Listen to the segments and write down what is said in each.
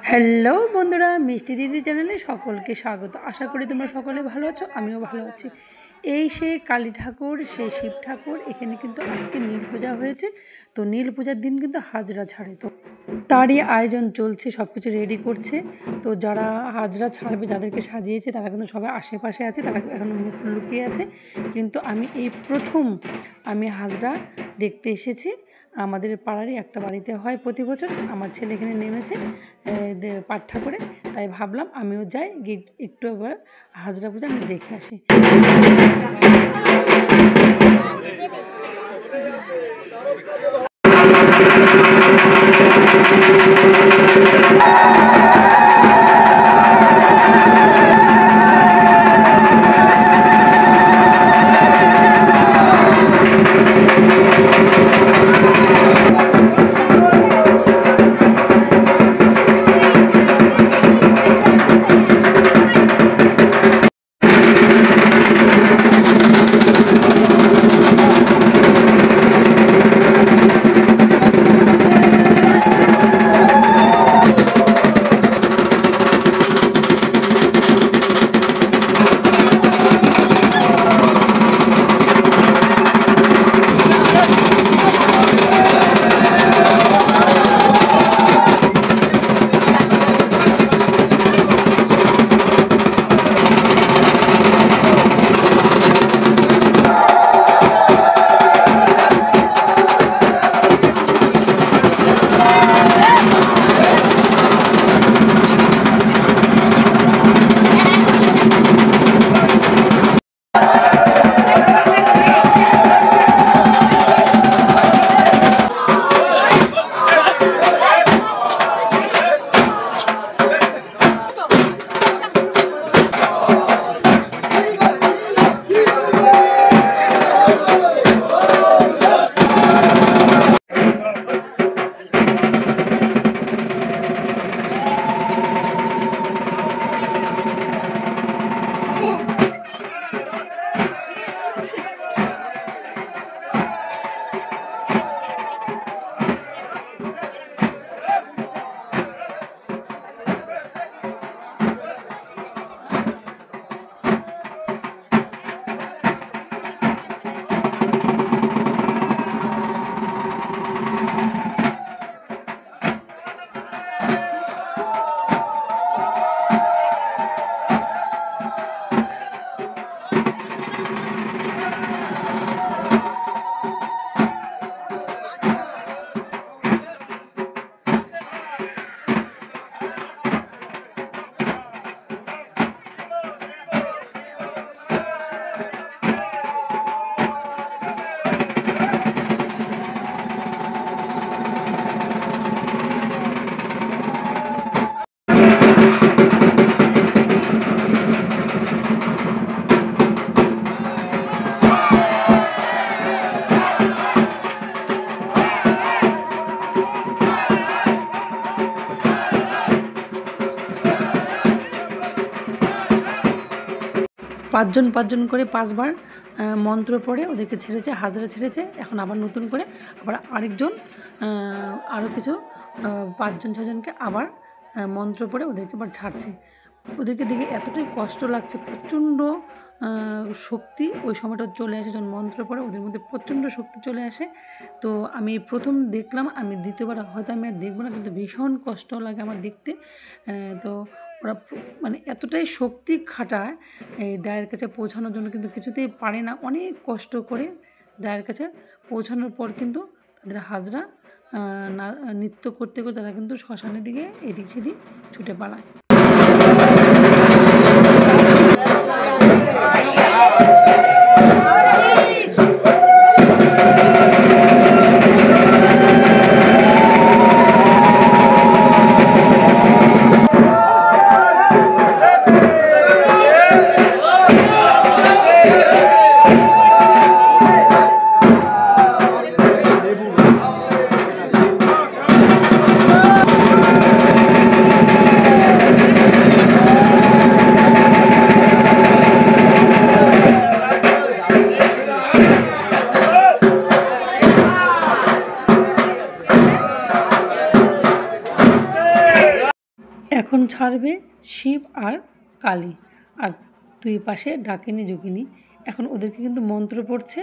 Hello বন্ধুরা, মিষ্টি দিদি চ্যানেলে সকলকে স্বাগত। আশা করি তোমরা সকলে ভালো আছো, আমিও ভালো আছি। এই সে কালী ঠাকুর, সে শিব ঠাকুর, এখানে কিন্তু আজকে নীল পূজা হয়েছে। তো নীল পূজার দিন কিন্তু হাজরা ছাড়ে, তো তারই আয়োজন চলছে, সব কিছু রেডি করছে। তো যারা হাজরা ছাড়বে, যাদেরকে সাজিয়েছে, তারা কিন্তু সবাই আশেপাশে আছে, তারা এখন মুখ লুকিয়ে আছে। কিন্তু আমি এই প্রথম হাজরা দেখতে এসেছি। আমাদের পাড়ারই একটা বাড়িতে হয় প্রতি বছর। আমার ছেলে এখানে নেমেছে পাঠা করে, তাই ভাবলাম আমিও যাই, গিয়ে একটু এবার হাজরা পূজা আমি দেখে আসি। পাঁচজন করে 5 বার মন্ত্র পড়ে ওদেরকে ছেড়েছে, হাজরা ছেড়েছে। এখন আবার নতুন করে আবার আরেকজন, আরও কিছু 5-6 জনকে আবার মন্ত্র পড়ে ওদেরকে আবার ছাড়ছে। ওদেরকে দেখে এতটাই কষ্ট লাগছে, প্রচণ্ড শক্তি ওই সময়টা চলে আসে যখন মন্ত্র পড়ে, ওদের মধ্যে প্রচণ্ড শক্তি চলে আসে। তো আমি প্রথম দেখলাম, আমি দ্বিতীয়বার হয়তো আমি আর দেখবো না, কিন্তু ভীষণ কষ্ট লাগে আমার দেখতে। তো ওরা মানে এতটাই শক্তি খাটায় এই দায়ের কাছে পৌঁছানোর জন্য, কিন্তু কিছুতেই পারে না। অনেক কষ্ট করে দায়ের কাছে পৌঁছানোর পর কিন্তু তাদের হাজরা নৃত্য করতে করতে তারা কিন্তু শ্মশানের দিকে এদিক সেদিক ছুটে পালায়। এখন ছাড়বে শিব আর কালী, আর দুই পাশে ডাকিনী যোগিনী। এখন ওদেরকে কিন্তু মন্ত্র পড়ছে,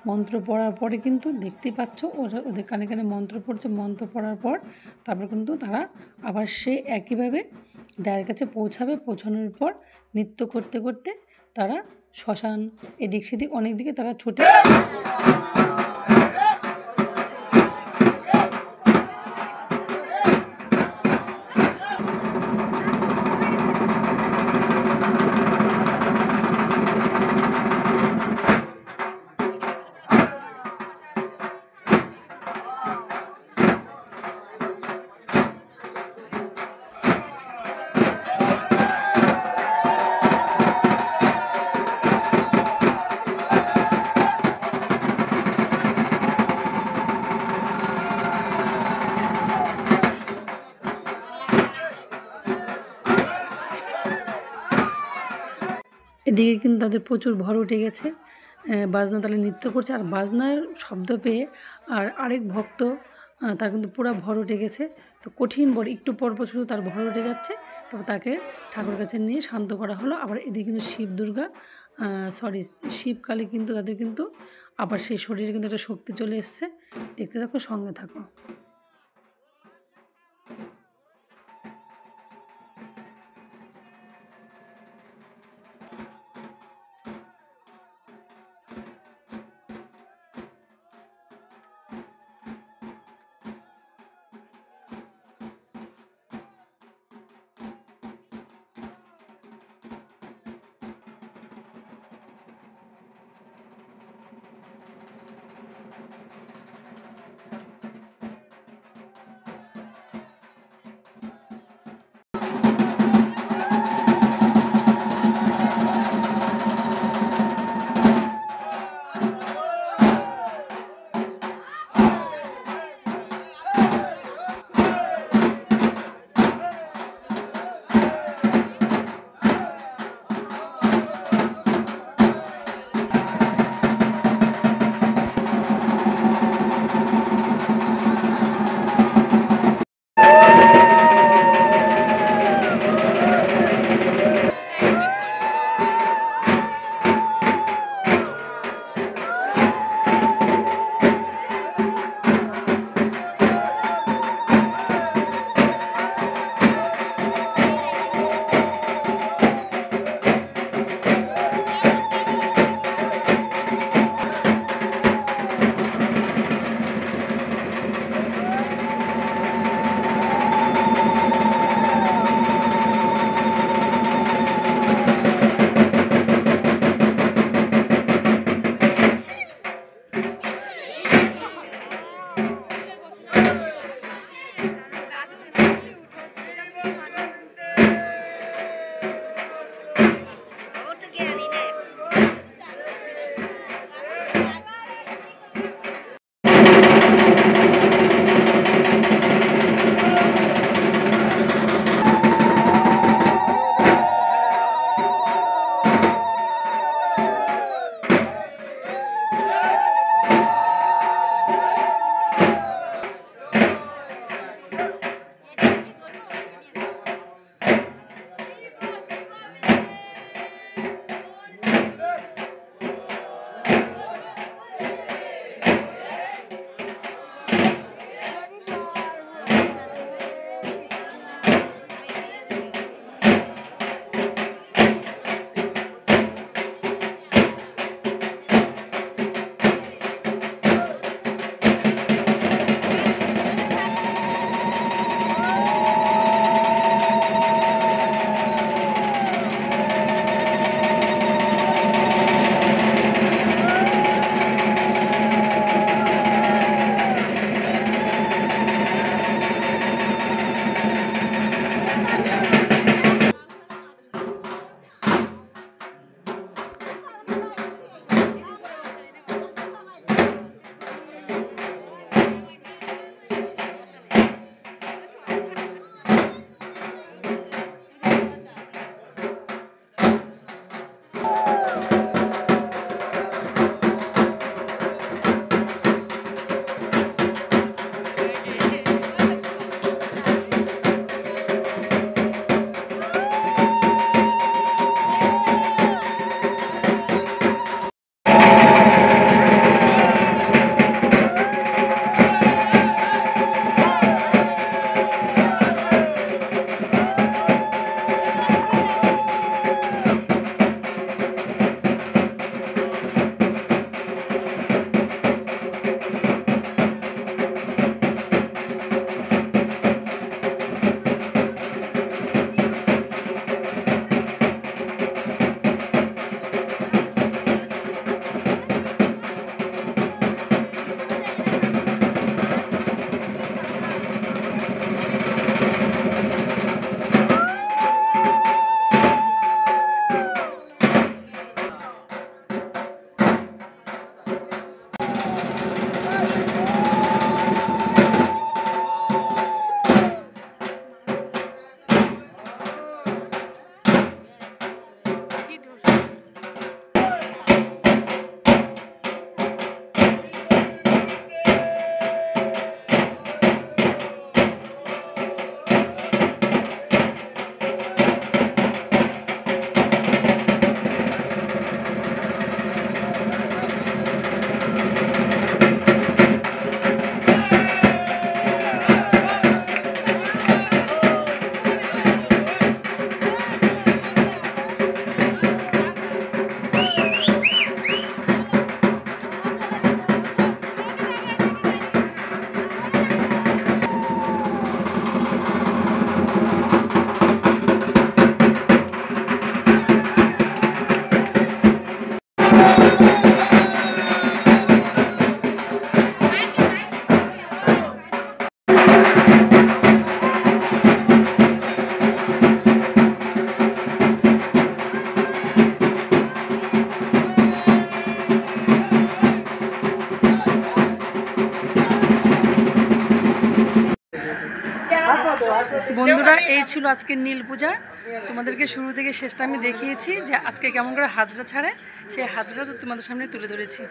মন্ত্র পড়ার পরে কিন্তু দেখতেই পাচ্ছ ওরা ওদের কানে কানে মন্ত্র পড়ছে। মন্ত্র পড়ার পর তারপর কিন্তু তারা আবার সে একইভাবে দায়ের কাছে পৌঁছাবে। পৌঁছানোর পর নৃত্য করতে করতে তারা শ্মশান এদিক সেদিক অনেক দিকে তারা ছুটে এদিকে কিন্তু তাদের প্রচুর ভর উঠে গেছে। বাজনা তালে নৃত্য করছে, আর বাজনার শব্দ পেয়ে আরেক ভক্ত তার কিন্তু পুরো ভর উঠে গেছে। তো কঠিন ভর, একটু পর পর শুধু তার ভর উঠে যাচ্ছে। তারপর তাকে ঠাকুরের কাছে নিয়ে শান্ত করা হলো। আবার এদিকে কিন্তু শিব কালী কিন্তু তাদের কিন্তু আবার সেই শরীরে কিন্তু একটা শক্তি চলে এসছে। দেখতে থাকো, সঙ্গে থাকো। বন্ধুরা, এই ছিল আজকের নীল পূজা। তোমাদেরকে শুরু থেকে শেষটা আমি দেখিয়েছি যে আজকে কেমন করে হাজরা ছাড়ে, সেই হাজরাটা তোমাদের সামনে তুলে ধরেছি।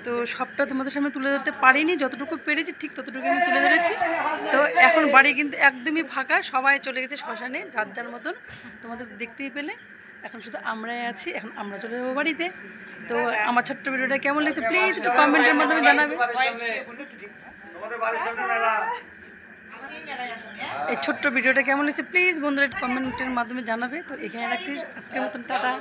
তো সবটা তোমাদের সামনে তুলে ধরতে পারিনি, যতটুকু পেরেছি ঠিক ততটুকু আমি তুলে ধরেছি। তো এখন বাড়ি কিন্তু একদমই ফাঁকা, সবাই চলে গেছে শ্মশানে যার যার মতন। তোমাদের দেখতেই পেলে এখন শুধু আমরাই আছি, এখন আমরা চলে যাবো বাড়িতে। তো আমার ছোট্ট ভিডিওটা কেমন লাগছে প্লিজ একটু কমেন্টের মাধ্যমে জানাবে। এই ছোট্ট ভিডিওটা কেমন লাগছে প্লিজ বন্ধুরা একটু কমেন্টের মাধ্যমে জানাবে। তো এখানে রাখছি আজকের মতন, টাটা।